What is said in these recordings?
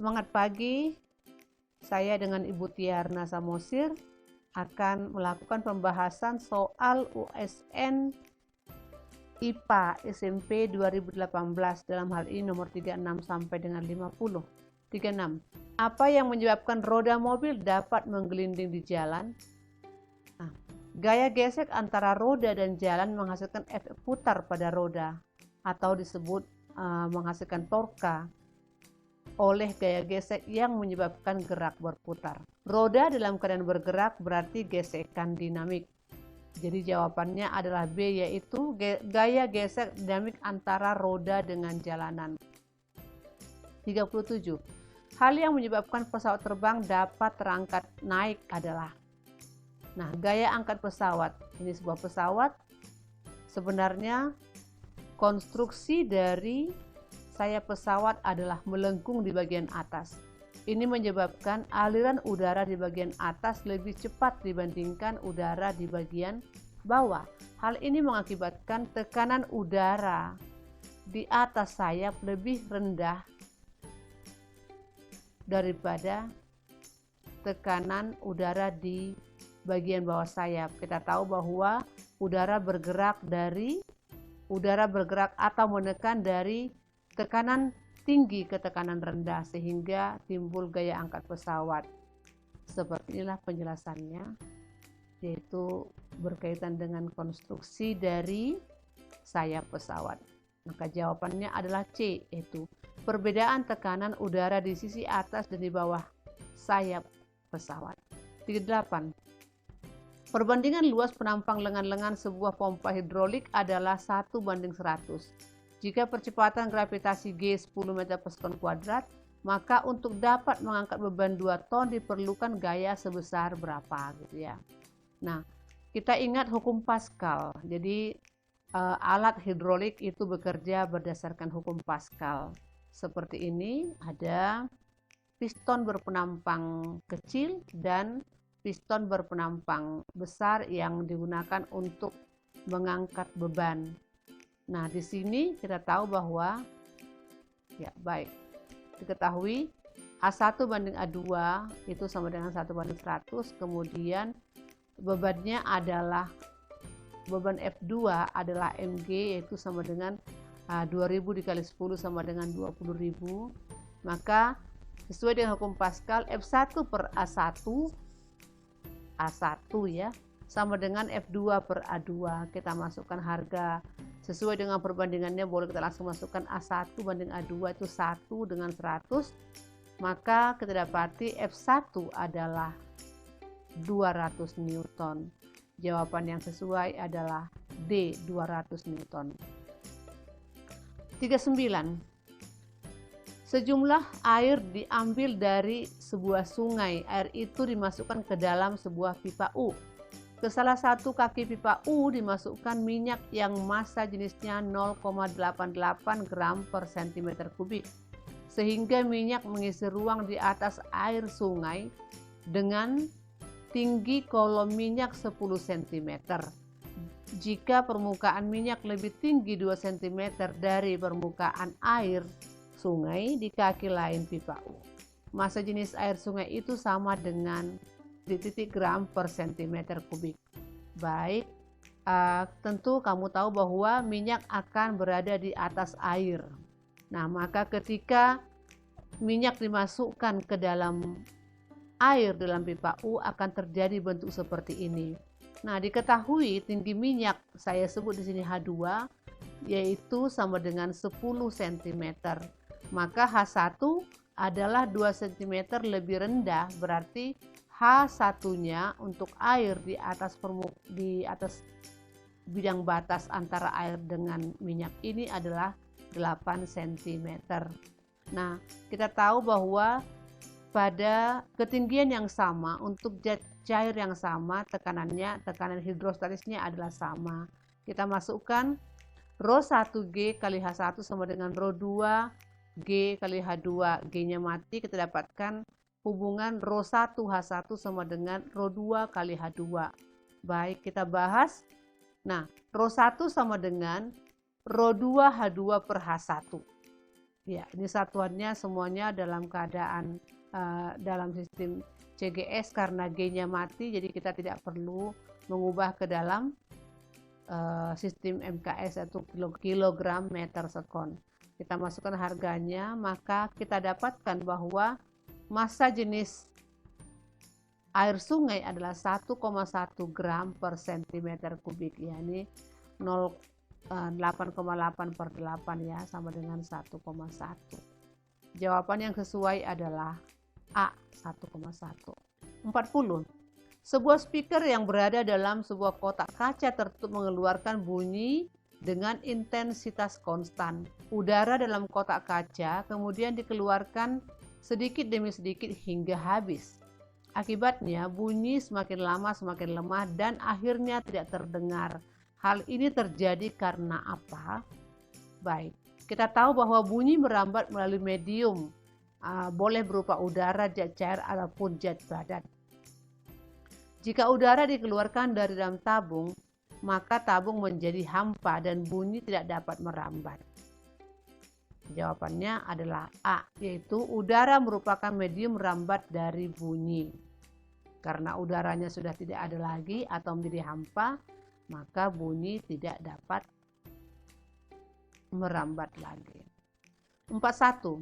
Semangat pagi, saya dengan Ibu Tiarna Samosir akan melakukan pembahasan soal USN IPA SMP 2018 dalam hal ini nomor 36 sampai dengan 50. 36. Apa yang menyebabkan roda mobil dapat menggelinding di jalan? Nah, gaya gesek antara roda dan jalan menghasilkan efek putar pada roda atau disebut menghasilkan torka oleh gaya gesek yang menyebabkan gerak berputar. Roda dalam keadaan bergerak berarti gesekan dinamik. Jadi jawabannya adalah B, yaitu gaya gesek dinamik antara roda dengan jalanan. 37. Hal yang menyebabkan pesawat terbang dapat terangkat naik adalah. Nah, gaya angkat pesawat. Ini sebuah pesawat. Sebenarnya konstruksi dari sayap pesawat adalah melengkung di bagian atas. Ini menyebabkan aliran udara di bagian atas lebih cepat dibandingkan udara di bagian bawah. Hal ini mengakibatkan tekanan udara di atas sayap lebih rendah daripada tekanan udara di bagian bawah sayap. Kita tahu bahwa udara bergerak atau menekan dari tekanan tinggi ke tekanan rendah sehingga timbul gaya angkat pesawat. Seperti inilah penjelasannya, yaitu berkaitan dengan konstruksi dari sayap pesawat. Maka jawabannya adalah C, yaitu perbedaan tekanan udara di sisi atas dan di bawah sayap pesawat. 38. Perbandingan luas penampang lengan-lengan sebuah pompa hidrolik adalah 1:100. Jika percepatan gravitasi G 10 meter per sekon kuadrat, maka untuk dapat mengangkat beban 2 ton diperlukan gaya sebesar berapa gitu ya. Nah, kita ingat hukum Pascal. Jadi alat hidrolik itu bekerja berdasarkan hukum Pascal. Seperti ini, ada piston berpenampang kecil dan piston berpenampang besar yang digunakan untuk mengangkat beban. Nah, di sini kita tahu bahwa diketahui A1/A2 itu sama dengan 1:100, kemudian beban F2 adalah mg, yaitu sama dengan 2000 dikali 10 sama dengan 20.000. Maka sesuai dengan hukum Pascal, F1 per A1 ya sama dengan F2 per A2. Kita masukkan harga sesuai dengan perbandingannya, boleh kita langsung masukkan A1/A2 itu 1/100. Maka kita dapati F1 adalah 200 Newton. Jawaban yang sesuai adalah D, 200 Newton. 39. Sejumlah air diambil dari sebuah sungai. Air itu dimasukkan ke dalam sebuah pipa U. Ke salah satu kaki pipa U dimasukkan minyak yang massa jenisnya 0,88 gram per cm kubik. Sehingga minyak mengisi ruang di atas air sungai dengan tinggi kolom minyak 10 cm. Jika permukaan minyak lebih tinggi 2 cm dari permukaan air sungai di kaki lain pipa U, massa jenis air sungai itu sama dengan di titik gram per cm kubik. Baik, tentu kamu tahu bahwa minyak akan berada di atas air. Nah, maka ketika minyak dimasukkan ke dalam air dalam pipa U akan terjadi bentuk seperti ini. Nah, diketahui tinggi minyak saya sebut di sini H2 yaitu sama dengan 10 cm. Maka H1 adalah 2 cm lebih rendah, berarti H1-nya untuk air di atas bidang batas antara air dengan minyak ini adalah 8 cm. Nah, kita tahu bahwa pada ketinggian yang sama untuk zat cair yang sama, tekanan hidrostatisnya adalah sama. Kita masukkan ρ1G kali H1 sama dengan ρ2G kali H2. G-nya mati, kita dapatkan hubungan ρ1H1 sama dengan ρ2 kali H2. Baik, kita bahas. Nah, ρ1 sama dengan ρ2H2 per H1. Ya, ini satuannya semuanya dalam keadaan dalam sistem CGS karena G-nya mati, jadi kita tidak perlu mengubah ke dalam sistem MKS atau kilogram meter sekon. Kita masukkan harganya, maka kita dapatkan bahwa massa jenis air sungai adalah 1,1 gram per cm kubik, yakni 8,8 per 8 ya, sama dengan 1,1. Jawaban yang sesuai adalah A, 1,1. 40. Sebuah speaker yang berada dalam sebuah kotak kaca tertutup mengeluarkan bunyi dengan intensitas konstan. Udara dalam kotak kaca kemudian dikeluarkan sedikit demi sedikit hingga habis. Akibatnya bunyi semakin lama semakin lemah dan akhirnya tidak terdengar. Hal ini terjadi karena apa? Baik, kita tahu bahwa bunyi merambat melalui medium, boleh berupa udara, zat cair, ataupun zat padat. Jika udara dikeluarkan dari dalam tabung, maka tabung menjadi hampa dan bunyi tidak dapat merambat. Jawabannya adalah A, yaitu udara merupakan medium merambat dari bunyi. Karena udaranya sudah tidak ada lagi atau menjadi hampa, maka bunyi tidak dapat merambat lagi. 41.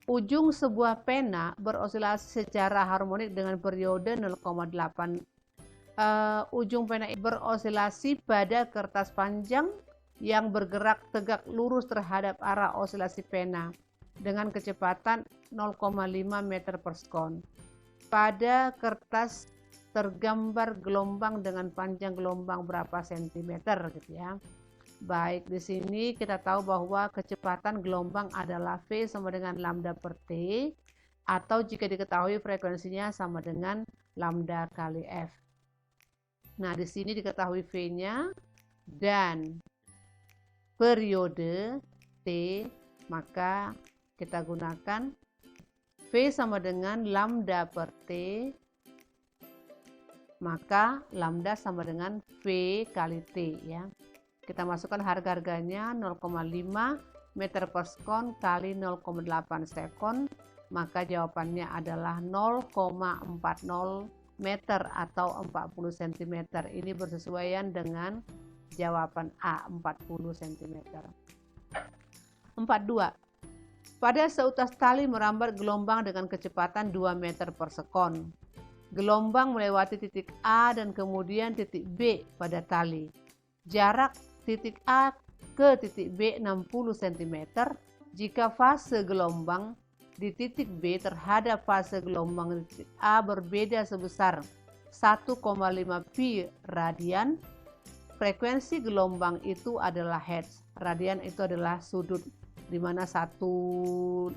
Ujung sebuah pena berosilasi secara harmonik dengan periode 0,8. Ujung pena berosilasi pada kertas panjang yang bergerak tegak lurus terhadap arah osilasi pena dengan kecepatan 0,5 meter per sekon. Pada kertas tergambar gelombang dengan panjang gelombang berapa sentimeter gitu ya. Baik, di sini kita tahu bahwa kecepatan gelombang adalah V sama dengan lambda per T, atau jika diketahui frekuensinya sama dengan lambda kali F. Nah, di sini diketahui V-nya dan periode T, maka kita gunakan V sama dengan lambda per T, maka lambda sama dengan V kali T ya. Kita masukkan harga-harganya 0,5 meter per sekon kali 0,8 sekon, maka jawabannya adalah 0,40 meter atau 40 cm. Ini bersesuaian dengan jawaban A, 40 cm. 42. Pada seutas tali merambat gelombang dengan kecepatan 2 meter per sekon. Gelombang melewati titik A dan kemudian titik B pada tali. Jarak titik A ke titik B 60 cm jika fase gelombang di titik B terhadap fase gelombang di titik A berbeda sebesar 1,5 pi radian. Frekuensi gelombang itu adalah hertz. Radian itu adalah sudut, di mana satu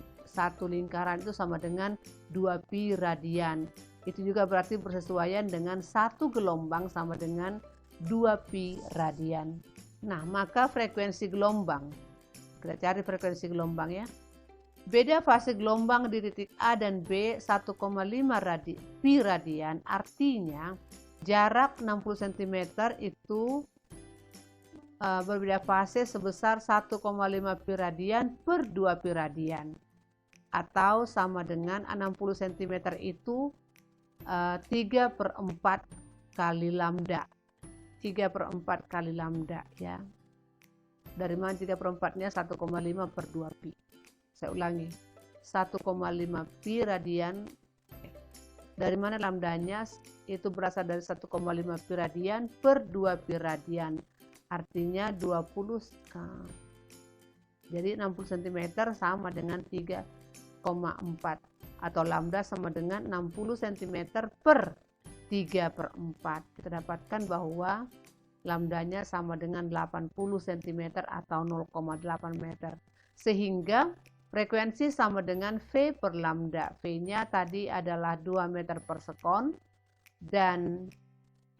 lingkaran itu sama dengan 2 pi radian. Itu juga berarti bersesuaian dengan satu gelombang sama dengan 2 pi radian. Nah, maka frekuensi gelombang, kita cari frekuensi gelombang ya. Beda fase gelombang di titik A dan B 1,5 pi radian, artinya jarak 60 cm itu berbeda fase sebesar 1,5 pi radian per 2 pi radian, atau sama dengan 60 cm itu 3/4 kali lambda. 3/4 kali lambda ya. Dari mana 3/4-nya? 1,5 per 2 pi. Saya ulangi, 1,5 pi radian. Dari mana lambdanya? Itu berasal dari 1,5 pi radian per 2 pi radian. Artinya 20. Jadi 60 cm sama dengan 3,4 atau lambda sama dengan 60 cm per 3/4. Kita dapatkan bahwa lambdanya sama dengan 80 cm atau 0,8 meter. Sehingga frekuensi sama dengan V per lambda. V-nya tadi adalah 2 meter per sekon dan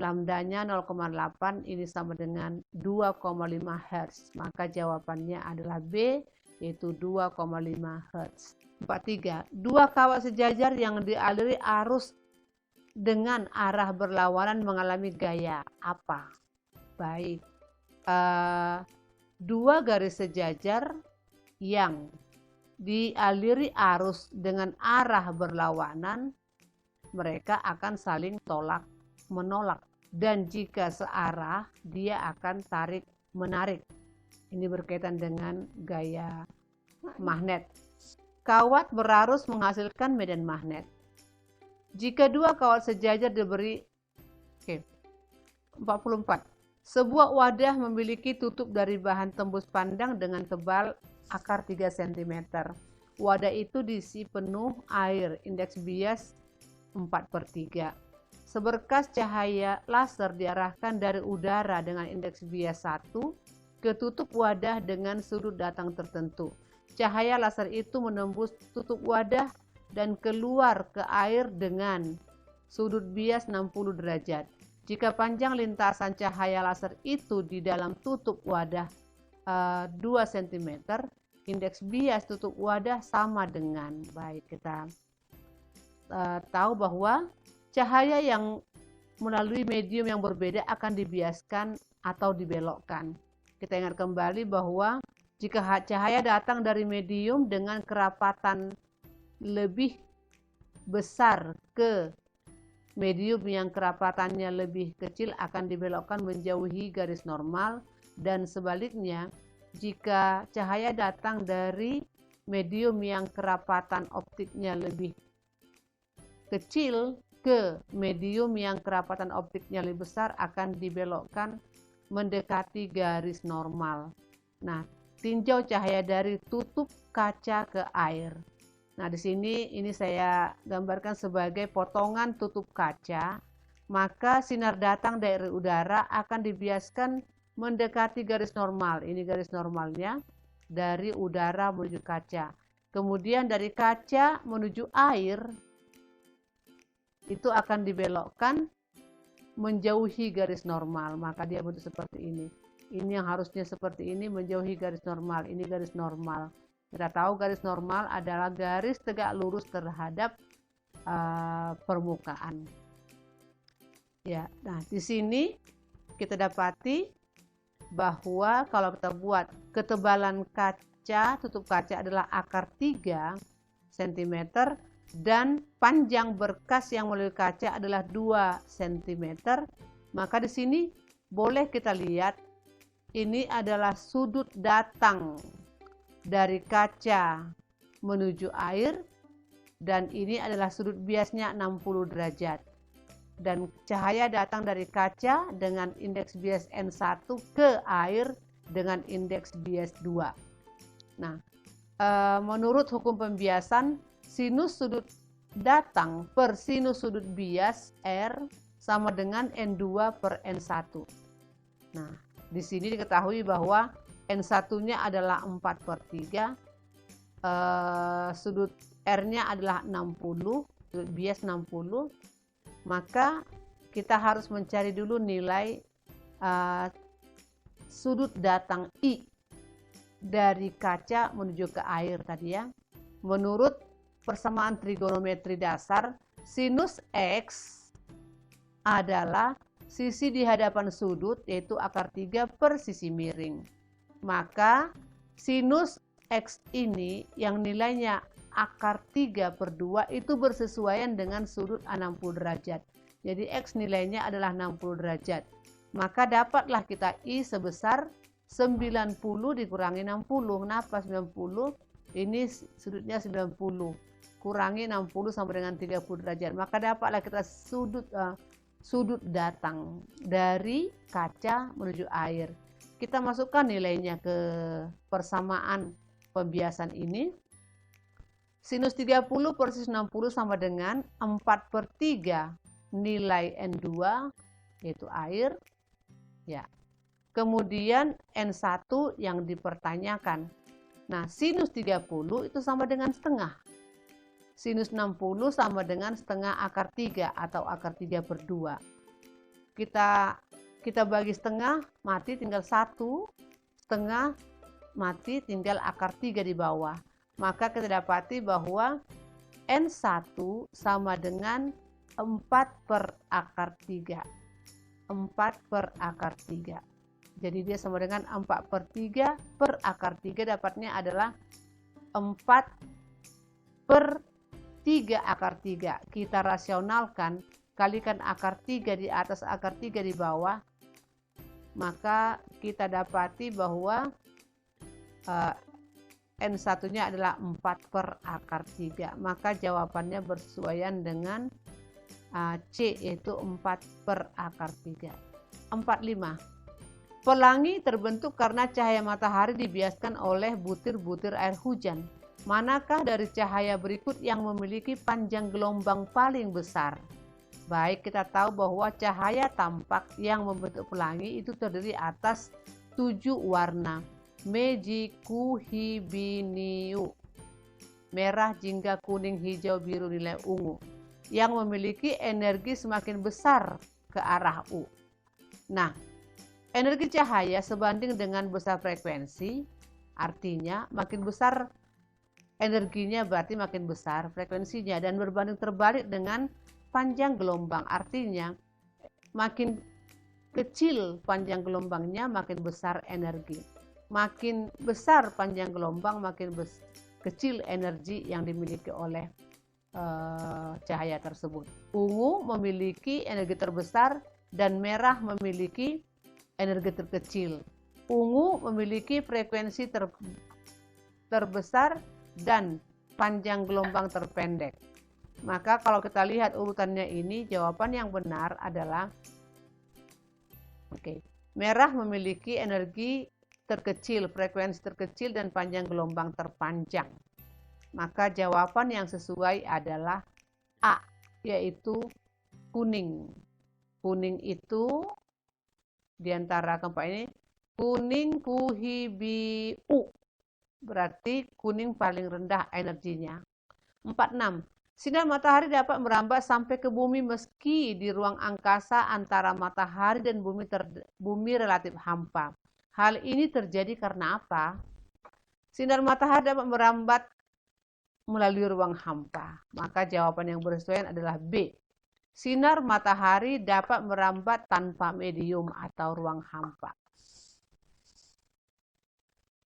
lambdanya 0,8, ini sama dengan 2,5 Hz. Maka jawabannya adalah B, yaitu 2,5 Hz. 43. Dua kawah sejajar yang dialiri arus dengan arah berlawanan mengalami gaya apa? Baik, dua garis sejajar yang dialiri arus dengan arah berlawanan, mereka akan saling tolak menolak, dan jika searah dia akan tarik menarik. Ini berkaitan dengan gaya magnet. Kawat berarus menghasilkan medan magnet. Jika dua kawat sejajar diberi 44. Sebuah wadah memiliki tutup dari bahan tembus pandang dengan tebal akar 3 cm. Wadah itu diisi penuh air, indeks bias 4/3. Seberkas cahaya laser diarahkan dari udara dengan indeks bias 1 ke tutup wadah dengan sudut datang tertentu. Cahaya laser itu menembus tutup wadah dan keluar ke air dengan sudut bias 60 derajat. Jika panjang lintasan cahaya laser itu di dalam tutup wadah 2 cm, indeks bias tutup wadah sama dengan, baik, kita tahu bahwa cahaya yang melalui medium yang berbeda akan dibiaskan atau dibelokkan. Kita ingat kembali bahwa jika cahaya datang dari medium dengan kerapatan lebih besar ke medium yang kerapatannya lebih kecil akan dibelokkan menjauhi garis normal, dan sebaliknya jika cahaya datang dari medium yang kerapatan optiknya lebih kecil ke medium yang kerapatan optiknya lebih besar akan dibelokkan mendekati garis normal. Nah, tinjau cahaya dari tutup kaca ke air. Nah, di sini ini saya gambarkan sebagai potongan tutup kaca, maka sinar datang dari udara akan dibiaskan mendekati garis normal. Ini garis normalnya dari udara menuju kaca. Kemudian dari kaca menuju air itu akan dibelokkan menjauhi garis normal, maka dia bentuk seperti ini. Ini yang harusnya seperti ini, menjauhi garis normal. Ini garis normal. Kita tahu garis normal adalah garis tegak lurus terhadap permukaan. Ya, nah di sini kita dapati bahwa kalau kita buat ketebalan kaca, tutup kaca adalah akar 3 cm dan panjang berkas yang melalui kaca adalah 2 cm, maka di sini boleh kita lihat ini adalah sudut datang dari kaca menuju air, dan ini adalah sudut biasnya 60 derajat. Dan cahaya datang dari kaca dengan indeks bias N1 ke air dengan indeks bias 2. Nah, menurut hukum pembiasan, sinus sudut datang per sinus sudut bias R sama dengan N2 per N1. Nah, di sini diketahui bahwa N1-nya adalah 4/3, sudut R-nya adalah 60, sudut bias 60, maka kita harus mencari dulu nilai sudut datang I dari kaca menuju ke air tadi ya. Menurut persamaan trigonometri dasar, sinus X adalah sisi di hadapan sudut, yaitu akar 3 per sisi miring. Maka sinus X ini yang nilainya akar 3/2 itu bersesuaian dengan sudut 60 derajat. Jadi X nilainya adalah 60 derajat. Maka dapatlah kita I sebesar 90 dikurangi 60. Kenapa 90? Ini sudutnya 90. Kurangi 60 sama dengan 30 derajat. Maka dapatlah kita sudut datang dari kaca menuju air. Kita masukkan nilainya ke persamaan pembiasan ini. Sinus 30 per sinus 60 sama dengan 4/3 nilai N2, yaitu air. Ya. Kemudian N1 yang dipertanyakan. Nah, sinus 30 itu sama dengan setengah. Sinus 60 sama dengan setengah akar 3 atau akar 3/2. Kita bagi setengah, mati tinggal 1, setengah mati tinggal akar 3 di bawah. Maka kita dapati bahwa N1 sama dengan 4 per akar 3. 4 per akar 3. Jadi dia sama dengan 4/3 per akar 3, dapatnya adalah 4/3 akar 3. Kita rasionalkan, kalikan akar 3 di atas akar 3 di bawah, maka kita dapati bahwa N1-nya adalah 4/akar 3. Maka jawabannya bersesuaian dengan C, yaitu 4/akar 3. 45. Pelangi terbentuk karena cahaya matahari dibiaskan oleh butir-butir air hujan. Manakah dari cahaya berikut yang memiliki panjang gelombang paling besar? Baik, kita tahu bahwa cahaya tampak yang membentuk pelangi itu terdiri atas 7 warna. Meiji, kuhi, biniu, merah, jingga, kuning, hijau, biru, nilai, ungu, yang memiliki energi semakin besar ke arah U. Nah, energi cahaya sebanding dengan besar frekuensi, artinya makin besar energinya berarti makin besar frekuensinya, dan berbanding terbalik dengan panjang gelombang, artinya makin kecil panjang gelombangnya makin besar energi. Makin besar panjang gelombang, makin kecil energi yang dimiliki oleh cahaya tersebut. Ungu memiliki energi terbesar dan merah memiliki energi terkecil. Ungu memiliki frekuensi terbesar dan panjang gelombang terpendek. Maka kalau kita lihat urutannya ini, jawaban yang benar adalah merah memiliki energi terkecil, frekuensi terkecil, dan panjang gelombang terpanjang. Maka jawaban yang sesuai adalah A, yaitu kuning. Kuning itu diantara keempat ini, kuning, kuhi, biu, berarti kuning paling rendah energinya. 46. Sinar matahari dapat merambat sampai ke bumi meski di ruang angkasa antara matahari dan bumi relatif hampa. Hal ini terjadi karena apa? Sinar matahari dapat merambat melalui ruang hampa. Maka jawaban yang bersesuaian adalah B. Sinar matahari dapat merambat tanpa medium atau ruang hampa.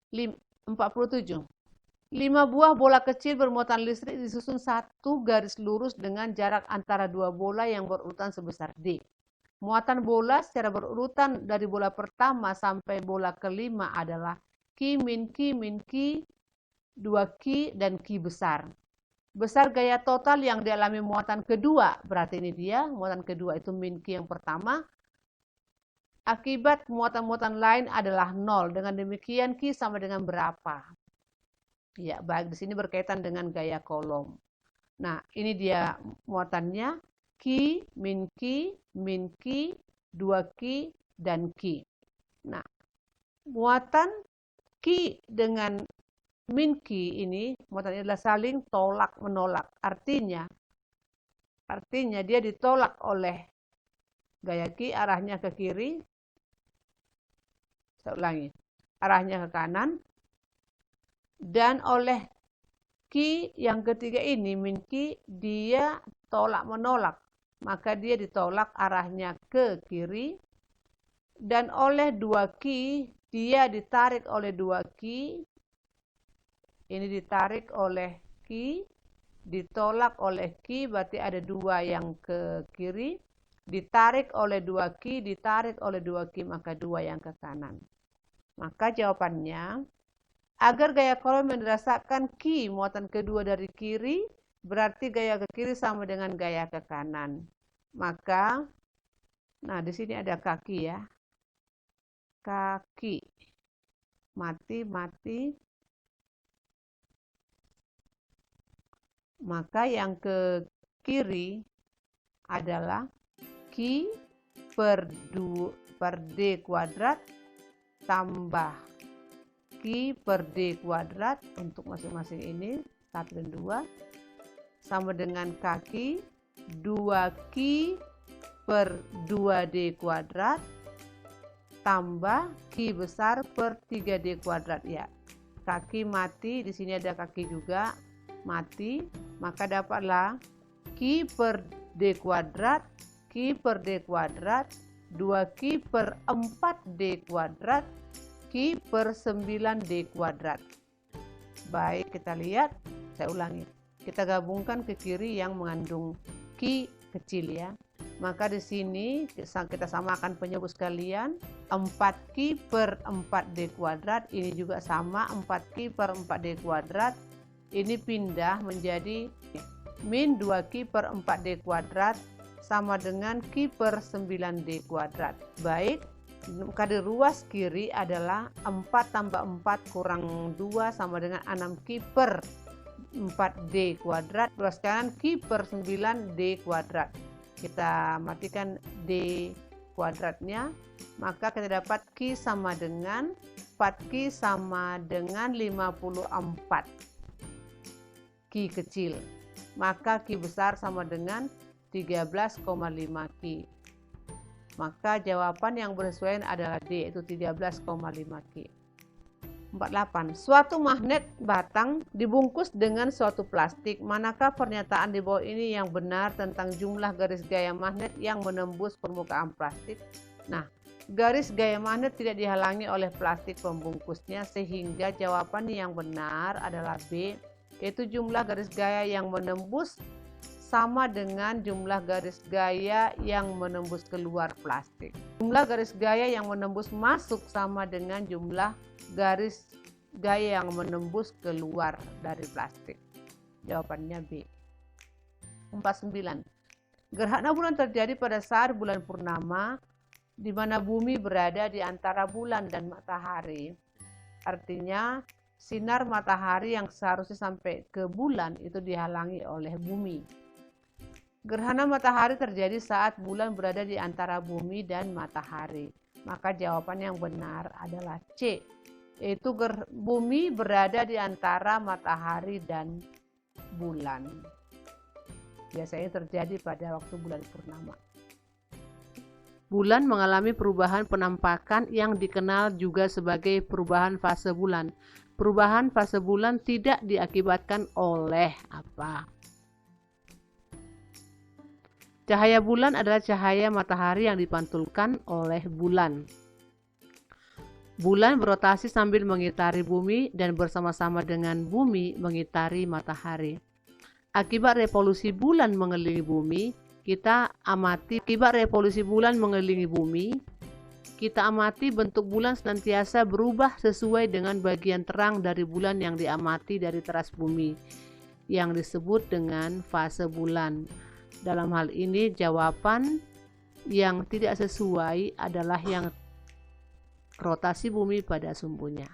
47. 5 buah bola kecil bermuatan listrik disusun satu garis lurus dengan jarak antara 2 bola yang berurutan sebesar D. Muatan bola secara berurutan dari bola pertama sampai bola kelima adalah Ki, min Ki, min Ki, 2 Ki, dan Ki besar. Besar gaya total yang dialami muatan kedua, berarti ini dia, muatan kedua itu min Ki yang pertama. Akibat muatan-muatan lain adalah 0. Dengan demikian Ki sama dengan berapa? Ya, baik, di sini berkaitan dengan gaya kolom. Nah, ini dia muatannya. Ki, min Ki, 2 Ki, dan Ki. Nah, muatan Ki dengan min Ki ini, muatannya adalah saling tolak menolak. Artinya dia ditolak oleh gaya Ki, arahnya ke kiri. Saya ulangi, arahnya ke kanan. Dan oleh Ki yang ketiga ini, min Ki, dia tolak menolak. Maka dia ditolak arahnya ke kiri. Dan oleh 2 Ki, dia ditarik oleh 2 Ki. Ini ditarik oleh Ki, ditolak oleh Ki, berarti ada 2 yang ke kiri. Ditarik oleh 2 Ki, ditarik oleh 2 Ki, maka 2 yang ke kanan. Maka jawabannya, agar gaya kolom yang dirasakan Ki muatan kedua dari kiri, berarti gaya ke kiri sama dengan gaya ke kanan. Maka, nah di sini ada kaki ya. Kaki. Mati. Maka yang ke kiri adalah Ki per D kuadrat tambah Ki per D kuadrat untuk masing-masing ini 1 dan 2 sama dengan kaki 2 Ki per 2D kuadrat tambah Ki besar per 3D kuadrat ya. Kaki mati, di sini ada kaki juga mati, maka dapatlah Ki per D kuadrat, Ki per D kuadrat, 2 Ki per 4D kuadrat, Ki per 9D kuadrat. Baik, kita lihat, saya ulangi. Kita gabungkan ke kiri yang mengandung Q kecil ya. Maka di sini kita samakan penyebut sekalian, 4Q per 4D kuadrat, ini juga sama 4Q per 4D kuadrat. Ini pindah menjadi min 2Q per 4D kuadrat sama dengan Q per 9D kuadrat. Baik, kade ruas kiri adalah 4 tambah 4 kurang 2 sama dengan 6Q per 4D kuadrat. Ruas kanan Q per 9D kuadrat. Kita matikan D kuadratnya, maka kita dapat Q sama dengan 4Q sama dengan 54 Q kecil. Maka Q besar sama dengan 13,5 Q. Maka jawaban yang bersesuaian adalah D, yaitu 13,5 Q. 48. Suatu magnet batang dibungkus dengan suatu plastik. Manakah pernyataan di bawah ini yang benar tentang jumlah garis gaya magnet yang menembus permukaan plastik? Nah, garis gaya magnet tidak dihalangi oleh plastik pembungkusnya, sehingga jawaban yang benar adalah B, yaitu jumlah garis gaya yang menembus sama dengan jumlah garis gaya yang menembus keluar plastik. Jumlah garis gaya yang menembus masuk sama dengan jumlah garis gaya yang menembus keluar dari plastik. Jawabannya B. 49. Gerhana bulan terjadi pada saat bulan purnama, di mana bumi berada di antara bulan dan matahari. Artinya, sinar matahari yang seharusnya sampai ke bulan itu dihalangi oleh bumi. Gerhana matahari terjadi saat bulan berada di antara bumi dan matahari. Maka jawaban yang benar adalah C, yaitu bumi berada di antara matahari dan bulan. Biasanya terjadi pada waktu bulan purnama. Bulan mengalami perubahan penampakan yang dikenal juga sebagai perubahan fase bulan. Perubahan fase bulan tidak diakibatkan oleh apa? Cahaya bulan adalah cahaya matahari yang dipantulkan oleh bulan. Bulan berotasi sambil mengitari bumi dan bersama-sama dengan bumi mengitari matahari. Akibat revolusi bulan mengelilingi bumi, kita amati bentuk bulan senantiasa berubah sesuai dengan bagian terang dari bulan yang diamati dari teras bumi, yang disebut dengan fase bulan. Dalam hal ini, jawaban yang tidak sesuai adalah yang rotasi bumi pada sumbunya.